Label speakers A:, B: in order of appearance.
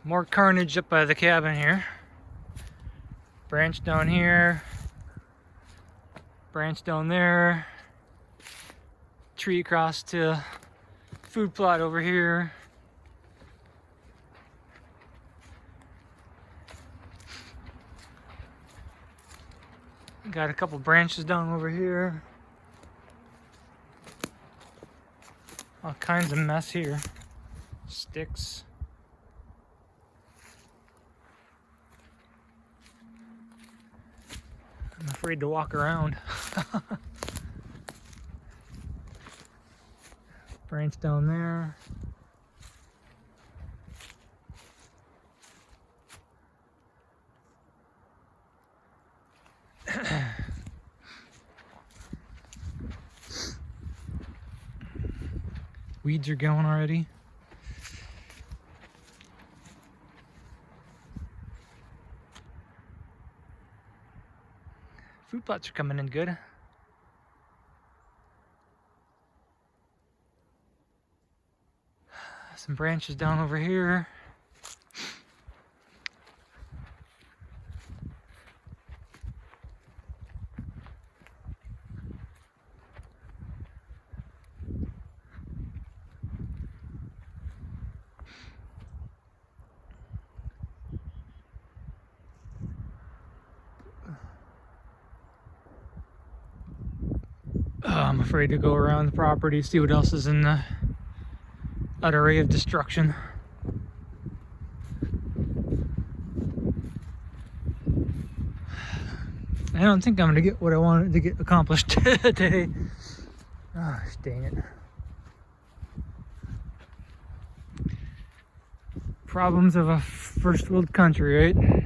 A: More carnage up by the cabin here. Branch down here. Branch down there. Tree across to food plot over here. Got a couple branches down over here. All kinds of mess here. Sticks. I'm afraid to walk around. Branch down there. Weeds are going already. Food plots are coming in good. Some branches down over here. I'm afraid to go around the property, see what else is in the array of destruction. I don't think I'm going to get what I wanted to get accomplished today. Oh, dang it. Problems of a first world country, right?